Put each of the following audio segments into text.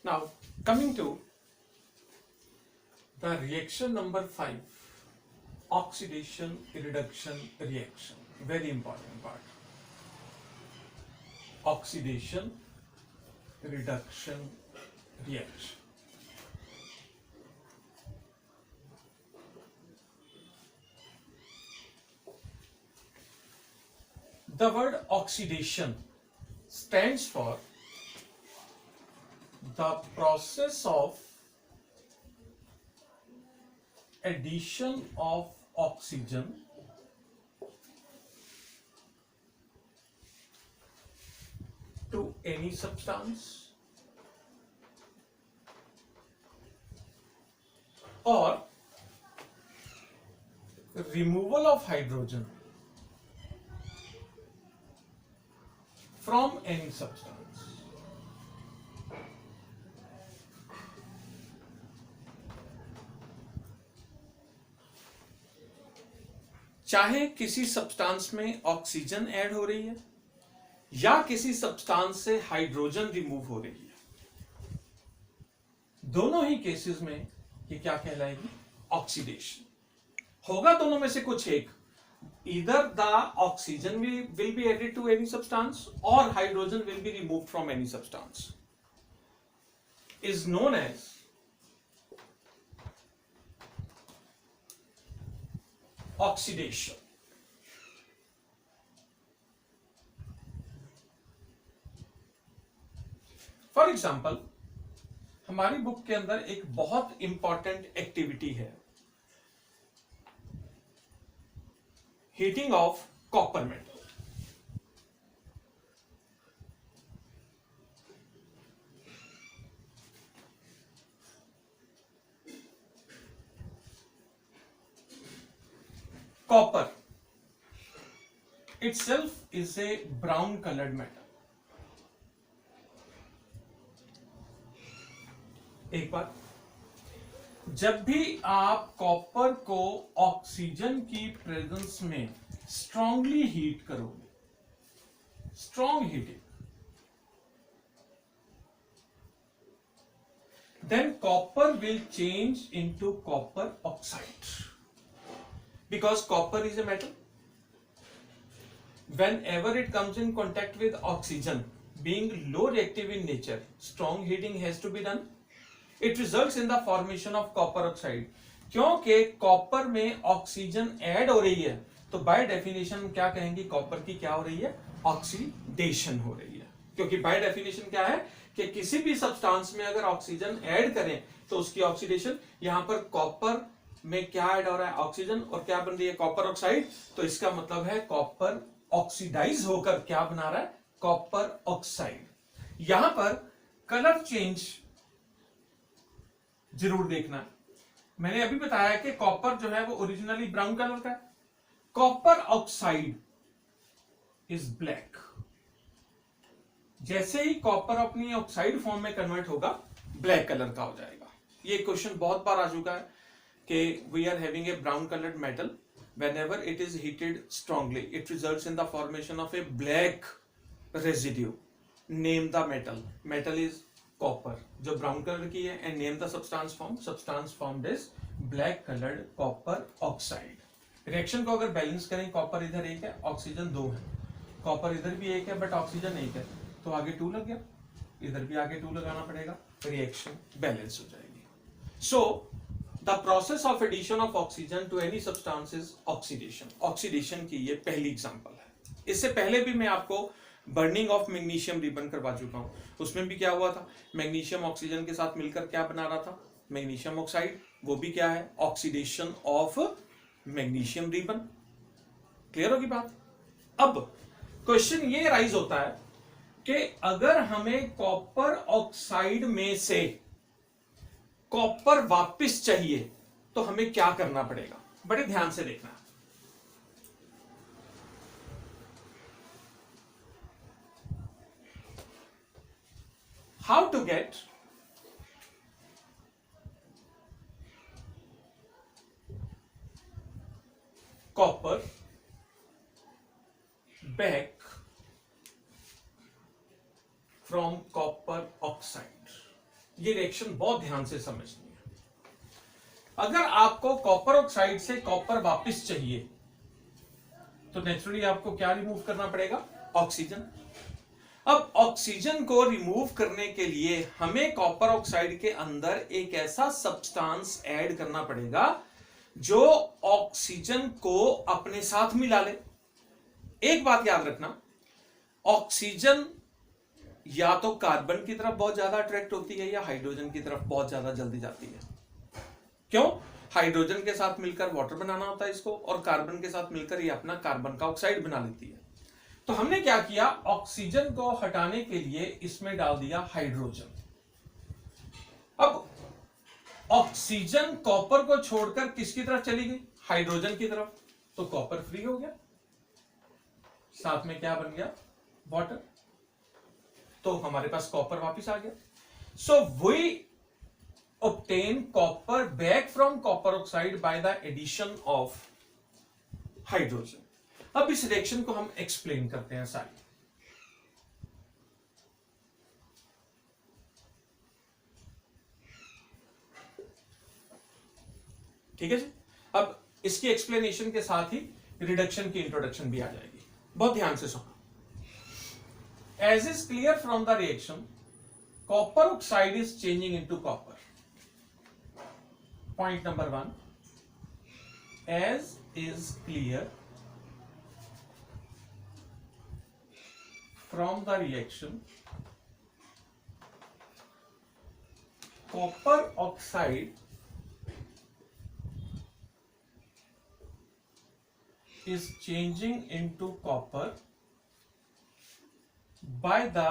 Now, coming to the reaction number 5, oxidation reduction reaction. Very important part. Oxidation reduction reaction. The word oxidation stands for the process of addition of oxygen to any substance or removal of hydrogen from any substance. चाहे किसी substance में oxygen add हो रही है या किसी substance से hydrogen remove हो रही है, दोनों ही केसेस में ये क्या कहलाएगी? ऑक्सीडेशन होगा। दोनों में से कुछ एक, either the oxygen will be added to any substance or hydrogen will be removed from any substance, is known as oxidation. For example, हमारी बुक के अंदर एक बहुत इंपॉर्टेंट एक्टिविटी है, heating of copper metal. Copper itself is a brown colored metal. एक बार जब भी आप कॉपर को ऑक्सीजन की प्रेजेंस में स्ट्रांगली हीट करोगे, strong heating, then copper will change into copper oxide because copper is a metal. Whenever it comes in contact with oxygen, being low reactive in nature, strong heating has to be done. It results in the formation of copper oxide. क्योंकि copper में oxygen add हो रही है तो by definition क्या कहेंगे? Copper की क्या हो रही है? ऑक्सीडेशन हो रही है। क्योंकि बाय डेफिनेशन क्या है कि किसी भी सब्सटेंस में अगर ऑक्सीजन ऐड करें तो उसकी ऑक्सीडेशन, यहां पर कॉपर में क्या ऐड हो रहा है? ऑक्सीजन, और क्या बन रही है? Copper oxide. तो इसका मतलब है कॉपर ऑक्सीडाइज होकर क्या बना रहा है? Copper oxide. यहां पर कलर चेंज जरूर देखना है। मैंने अभी बताया कि कॉपर जो है वो ओरिजिनली ब्राउन कलर का है, कॉपर ऑक्साइड इज ब्लैक। जैसे ही कॉपर अपनी ऑक्साइड फॉर्म में कन्वर्ट होगा, ब्लैक कलर का हो जाएगा। ये क्वेश्चन बहुत बार आ चुका है कि we are having a brown coloured metal, whenever it is heated strongly it results in the formation of a black residue. Name the metal. Metal is copper जो ब्राउन कलर की है, and name the substance form. Substance formed is black colored copper oxide. Reaction को अगर balance करें, copper इधर एक है, oxygen 2 है, कॉपर इधर भी एक है बट ऑक्सीजन 1 है, तो आगे 2 लग गया, इधर भी आगे 2 लगाना पड़ेगा, रिएक्शन बैलेंस हो जाएगी। सो The process of addition of oxygen to any substance is oxidation. Oxidation की ये पहली एग्जांपल है। इससे पहले भी मैं आपको बर्निंग ऑफ मैग्नीशियम रिबन करवा चुका हूं। उसमें भी क्या हुआ था? मैग्नीशियम ऑक्सीजन के साथ मिलकर क्या बना रहा था? Magnesium oxide. वो भी क्या है? Oxidation of magnesium ribbon. Clear होगी बात? अब क्वेश्चन ये राइज होता है कि अगर हमें कॉपर ऑक्साइड में से कॉपर वापस चाहिए तो हमें क्या करना पड़ेगा? बड़े ध्यान से देखना। How to get copper back from copper oxide. ये रिएक्शन बहुत ध्यान से समझनी है। अगर आपको कॉपर ऑक्साइड से कॉपर वापस चाहिए तो नेचुरली आपको क्या रिमूव करना पड़ेगा? ऑक्सीजन। अब ऑक्सीजन को रिमूव करने के लिए हमें कॉपर ऑक्साइड के अंदर एक ऐसा सब्सटेंस ऐड करना पड़ेगा जो ऑक्सीजन को अपने साथ मिला ले। एक बात याद रखना, ऑक्सीजन या तो कार्बन की तरफ बहुत ज्यादा अट्रैक्ट होती है या हाइड्रोजन की तरफ बहुत ज्यादा जल्दी जाती है। क्यों? हाइड्रोजन के साथ मिलकर वाटर बनाना होता है इसको, और कार्बन के साथ मिलकर ये अपना कार्बन का ऑक्साइड बना लेती है। तो हमने क्या किया, ऑक्सीजन को हटाने के लिए इसमें डाल दिया हाइड्रोजन। अब ऑक्सीजन कॉपर को छोड़कर किसकी तरफ चली गई? हाइड्रोजन की तरफ। तो कॉपर फ्री हो गया, साथ में क्या बन गया? वाटर। तो हमारे पास कॉपर वापस आ गया। So we obtain copper back from copper oxide by the addition of hydrogen. अब इस रिएक्शन को हम एक्सप्लेन करते हैं सारी। ठीक है जी। अब इसकी एक्सप्लेनेशन के साथ ही रिडक्शन की इंट्रोडक्शन भी आ जाएगी। बहुत ध्यान से सुनो। As is clear from the reaction, copper oxide is changing into copper. Point number 1, as is clear from the reaction, copper oxide is changing into copper by the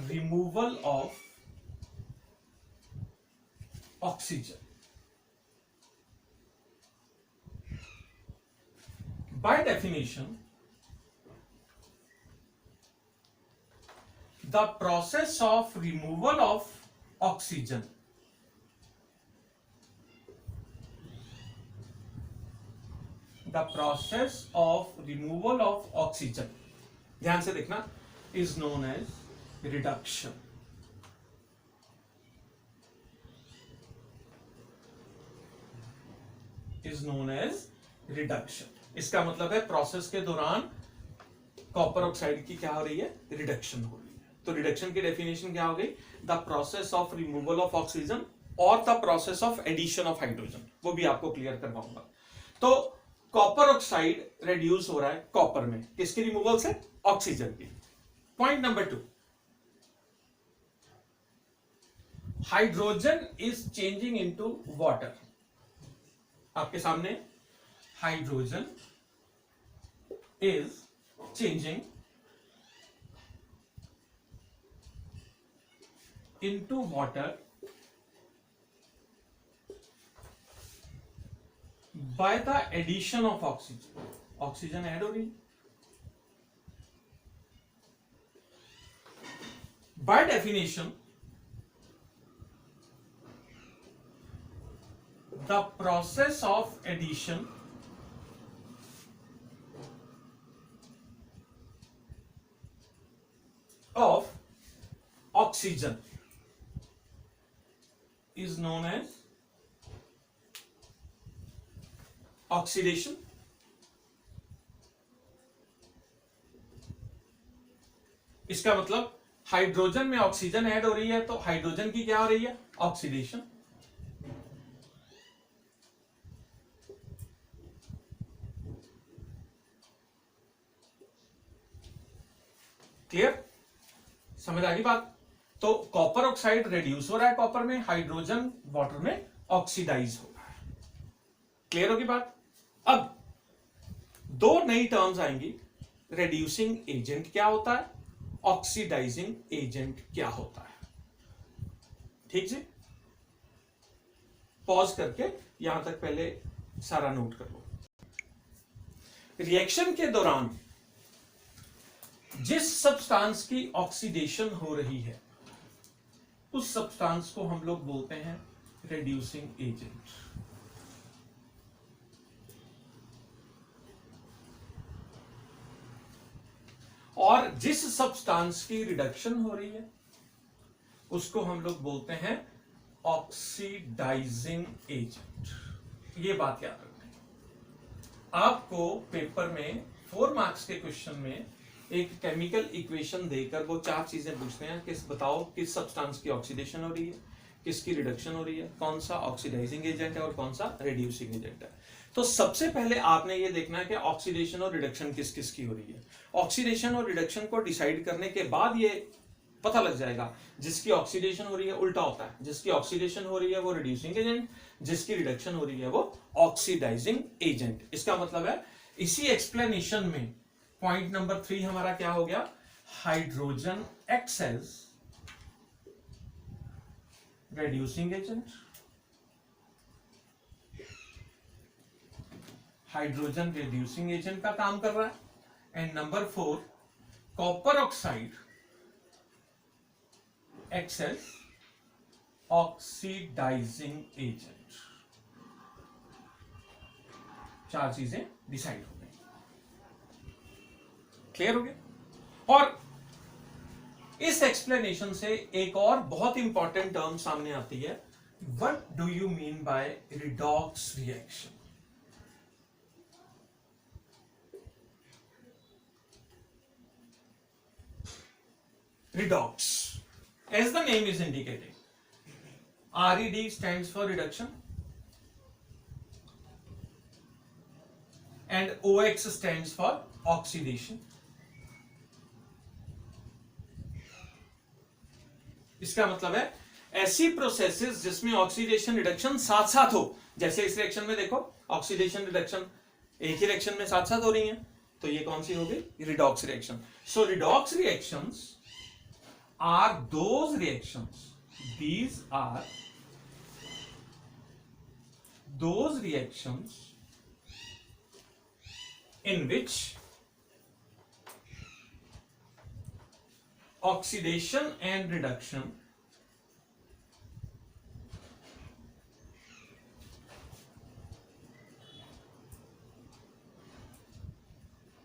removal of oxygen. By definition, the process of removal of oxygen ध्यान से देखना, is known as reduction. Is known as reduction. इसका मतलब है process के दौरान copper oxide की क्या हो रही है? रिडक्शन हो रही है। तो रिडक्शन की डेफिनेशन क्या हो गई? The process of removal of oxygen और the process of addition of hydrogen. वो भी आपको क्लियर करवाऊंगा। तो कॉपर ऑक्साइड रिड्यूस हो रहा है कॉपर में, किसकी रिमूवल से? ऑक्सीजन की। Point number 2, hydrogen is changing into water. आपके सामने hydrogen is changing into water by the addition of oxygen. Oxygen add हो रही है। By definition, the process of addition of oxygen is known as oxidation. इसका मतलब hydrogen में oxygen add हो रही है तो हाइड्रोजन की क्या हो रही है? ऑक्सीडेशन। क्लियर? समझ आ गई बात? तो कॉपर ऑक्साइड रिड्यूस हो रहा है कॉपर में, हाइड्रोजन वाटर में ऑक्सीडाइज हो रहा है। क्लियर होगी बात? अब दो नई टर्म्स आएंगी, रिड्यूसिंग एजेंट क्या होता है, ऑक्सीडाइजिंग एजेंट क्या होता है। ठीक जी, पॉज करके यहां तक पहले सारा नोट कर लो। रिएक्शन के दौरान जिस सब्सटेंस की ऑक्सीडेशन हो रही है उस सब्सटेंस को हम लोग बोलते हैं रिड्यूसिंग एजेंट। और जिस सब्सटेंस की रिडक्शन हो रही है उसको हम लोग बोलते हैं ऑक्सीडाइजिंग एजेंट। ये बात याद रखना। आपको पेपर में 4 मार्क्स के क्वेश्चन में एक केमिकल इक्वेशन देकर वो 4 चीजें पूछते हैं कि बताओ किस सब्सटेंस की ऑक्सीडेशन हो रही है, किसकी रिडक्शन हो रही है, कौन सा ऑक्सीडाइजिंग एजेंट है और कौन सा रिड्यूसिंग एजेंट है। तो सबसे पहले आपने ये देखना है कि ऑक्सीडेशन और रिडक्शन किस किस की हो रही है। ऑक्सीडेशन और रिडक्शन को डिसाइड करने के बाद ये पता लग जाएगा, जिसकी ऑक्सीडेशन हो रही है उल्टा होता है, जिसकी ऑक्सीडेशन हो रही है वो रिड्यूसिंग एजेंट, जिसकी रिडक्शन हो रही है वो ऑक्सीडाइजिंग एजेंट। इसका मतलब है इसी एक्सप्लेनेशन में पॉइंट नंबर 3 हमारा क्या हो गया, hydrogen acts as reducing agent, hydrogen reducing agent का काम कर रहा है। And number 4 copper oxide acts as oxidising agent. 4 चीजें डिसाइड हो गई। क्लियर हो गया। और इस एक्सप्लेनेशन से एक और बहुत इंपॉर्टेंट टर्म सामने आती है, what do you mean by redox reaction. Redox, as the name is indicating, RED stands for reduction and OX stands for oxidation. इसका मतलब है ऐसी प्रोसेसेस जिसमें ऑक्सीडेशन रिडक्शन साथ साथ हो, जैसे इस रिएक्शन में देखो ऑक्सीडेशन रिडक्शन एक ही रिएक्शन में साथ साथ हो रही हैं, तो ये कौन सी हो गई, redox reaction. So redox reactions are those reactions, these are those reactions in which oxidation and reduction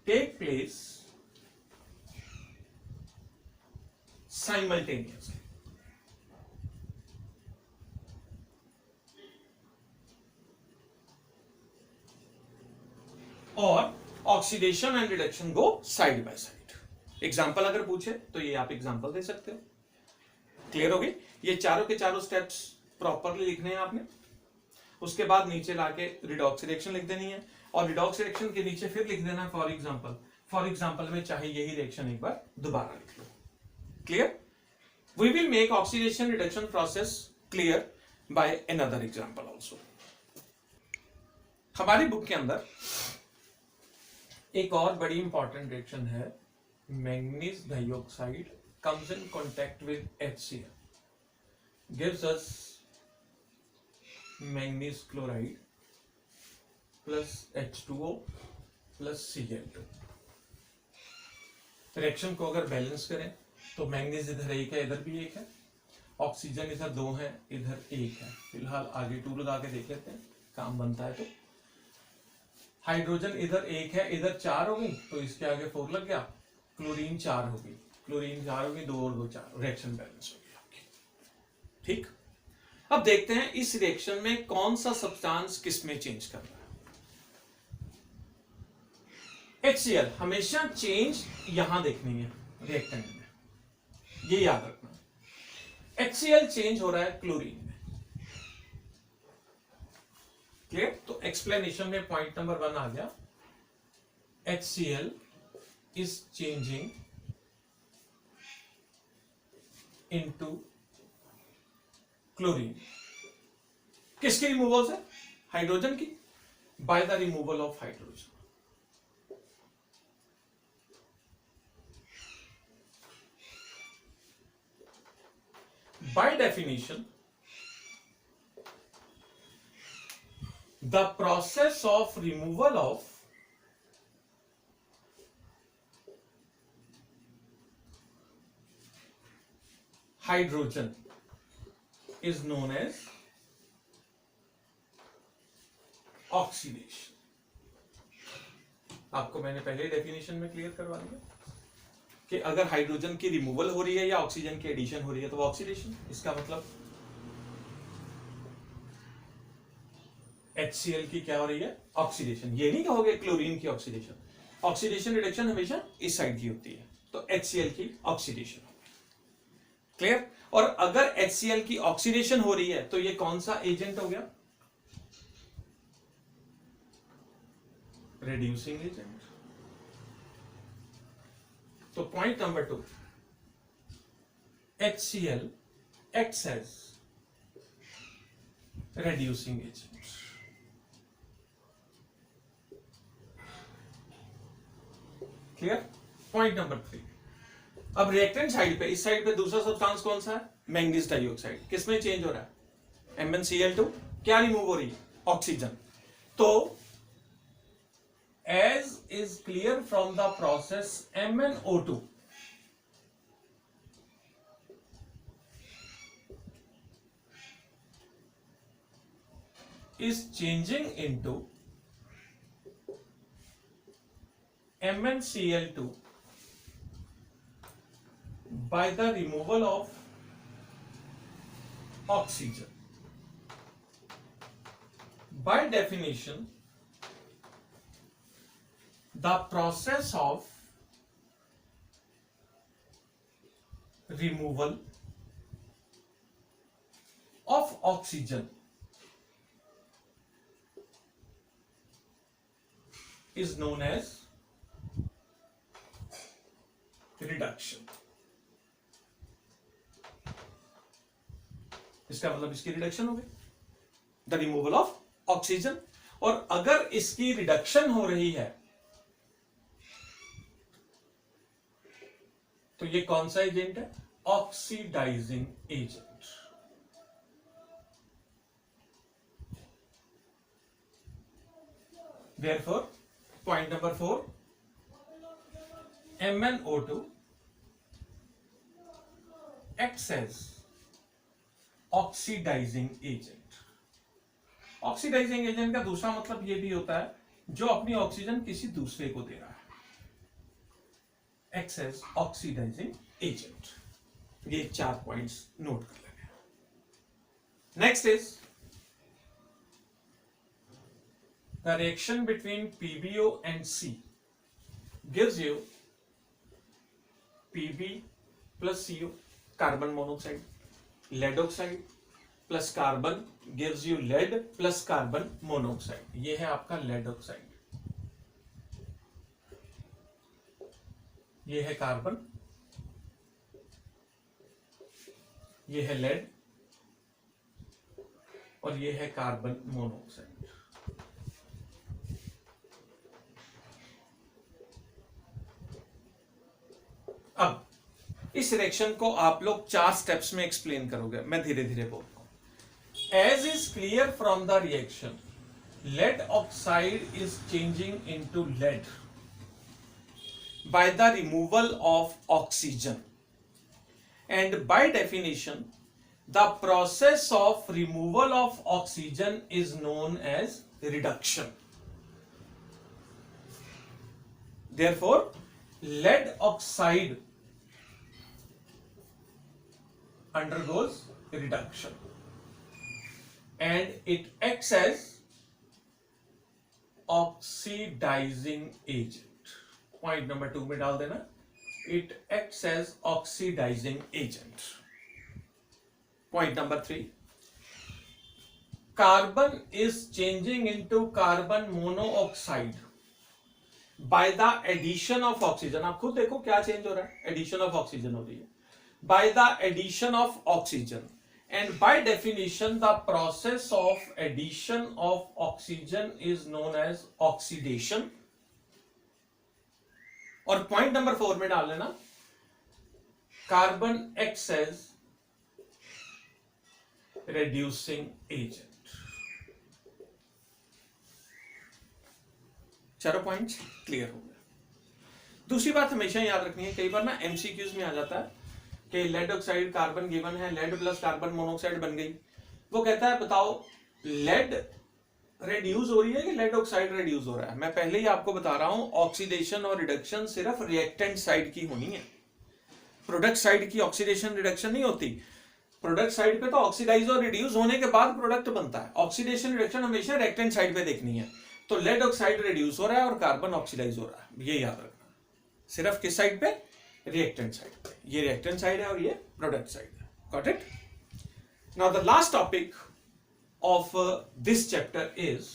take place simultaneously. और oxidation and reduction go side by side. Example अगर पूछे तो ये आप एग्जाम्पल दे सकते हो। क्लियर हो गई। ये चारों के चारों स्टेप्स प्रॉपरली लिखने हैं आपने। उसके बाद नीचे लाके रिडॉक्स रिएक्शन लिख देनी है और रिडॉक्स रिएक्शन के नीचे फिर लिख देना फॉर एग्जाम्पल। फॉर एग्जाम्पल में चाहे यही रिएक्शन एक बार दोबारा लिख लो। Clear. We will make oxidation reduction process clear by another example also. हमारी बुक के अंदर एक और बड़ी इंपॉर्टेंट रिएक्शन है, manganese dioxide comes in contact with HCl, gives us manganese chloride plus H2O plus Cl2। Reaction को अगर balance करें तो मैंगनीज इधर एक है, इधर भी एक है, ऑक्सीजन इधर 2 है, इधर 1 है। फिलहाल आगे 2 लगा के देख लेते हैं, काम बनता है। तो हाइड्रोजन इधर 1 है, इधर 4 हो गई, तो इसके आगे 4 लग गया, क्लोरीन 4 हो गई, क्लोरीन 4 हो गई, 2 और 2 4, रिएक्शन बैलेंस हो गई आपकी। ठीक। अब देखते हैं इस रिएक्शन में कौन सा सब्सटेंस किस में चेंज कर रहा है। HCl हमेशा चेंज यहां देखनी है रिएक्टेंट में, ये याद रखना। HCl चेंज हो रहा है क्लोरीन में। क्लियर। तो एक्सप्लेनेशन में पॉइंट नंबर 1 आ गया, HCl is changing into chlorine. किसकी रिमूवल से, हाइड्रोजन की, by the removal of hydrogen. By definition, the process of removal of hydrogen is known as oxidation। आपको मैंने पहले डेफिनेशन में क्लियर करवा दिया कि अगर हाइड्रोजन की रिमूवल हो रही है या ऑक्सीजन की एडिशन हो रही है तो वो ऑक्सीडेशन। इसका मतलब HCl की क्या हो रही है, ऑक्सीडेशन। ये नहीं कहोगे क्लोरीन की ऑक्सीडेशन, ऑक्सीडेशन रिडक्शन हमेशा इस साइड की होती है, तो HCl की ऑक्सीडेशन। क्लियर। और अगर HCl की ऑक्सीडेशन हो रही है तो ये कौन सा एजेंट हो गया, reducing agent। तो point number 2, HCl acts as reducing agent। Clear. Point number 3, अब रिएक्टेंट साइड पे, इस साइड पे दूसरा सब्सटेंस कौन सा है, मैंगनीज डाइऑक्साइड। किसमें चेंज हो रहा है, MnCl2, क्या रिमूव हो रही है, ऑक्सीजन। तो as is clear from the process, MnO2 is changing into MnCl2 by the removal of oxygen. By definition, the process of removal of oxygen is known as reduction। इसका मतलब इसकी reduction हो गई, the removal of oxygen. और अगर इसकी reduction हो रही है तो ये कौन सा एजेंट है, oxidising agent. Therefore, point number 4, MnO2 acts as oxidising agent. Oxidising agent का दूसरा मतलब यह भी होता है जो अपनी ऑक्सीजन किसी दूसरे को दे रहा है, acts as ऑक्सीडाइजिंग एजेंट। ये 4 पॉइंट्स नोट कर लेंगे। Next is the reaction between PbO and C gives you Pb plus CO, carbon monoxide, lead oxide plus carbon gives you lead plus carbon monoxide. ये है आपका lead oxide, ये है carbon, ये है लेड और ये है कार्बन मोनोऑक्साइड। अब इस रिएक्शन को आप लोग 4 स्टेप्स में एक्सप्लेन करोगे, मैं धीरे धीरे बोलता हूं। As is clear from the reaction, lead oxide is changing into lead by the removal of oxygen, and by definition the process of removal of oxygen is known as reduction. Therefore, lead oxide undergoes reduction and it acts as oxidizing agent. Point number 2 में डाल देना, it acts as oxidising agent. Point number 3, carbon is changing into carbon monoxide by the addition of oxygen. आप खुद देखो क्या change हो रहा है, एडिशन ऑफ ऑक्सीजन हो रही है, by the addition of oxygen, and by definition the process of addition of oxygen is known as oxidation. और पॉइंट नंबर 4 में डाल लेना, carbon acts as reducing agent. चारों पॉइंट्स क्लियर हो गए। दूसरी बात हमेशा याद रखनी है, कई बार ना एमसीक्यूज में आ जाता है कि लेड ऑक्साइड कार्बन गिवन है, लेड प्लस कार्बन मोनोऑक्साइड बन गई। वो कहता है बताओ लेड रेड्यूस हो रही है कि लेड ऑक्साइड रेड्यूस हो रहा है। मैं पहले ही आपको बता रहा हूं, ऑक्सीडेशन और रिडक्शन सिर्फ रिएक्टेंट साइड की होनी है, प्रोडक्ट साइड की ऑक्सीडेशन रिडक्शन नहीं होती। प्रोडक्ट साइड पे तो ऑक्सीडाइज और रिड्यूस होने के बाद प्रोडक्ट बनता है, ऑक्सीडेशन रिडक्शन हमेशा रिएक्टेंट साइड पे देखनी है। तो लेड ऑक्साइड रिड्यूस हो रहा है और कार्बन ऑक्सीडाइज हो रहा है, ये याद रखना। सिर्फ किस साइड पे? रिएक्टेंट साइड पे। ये रिएक्टेंट साइड है और ये प्रोडक्ट साइड है। Got it? Now the last topic of this chapter is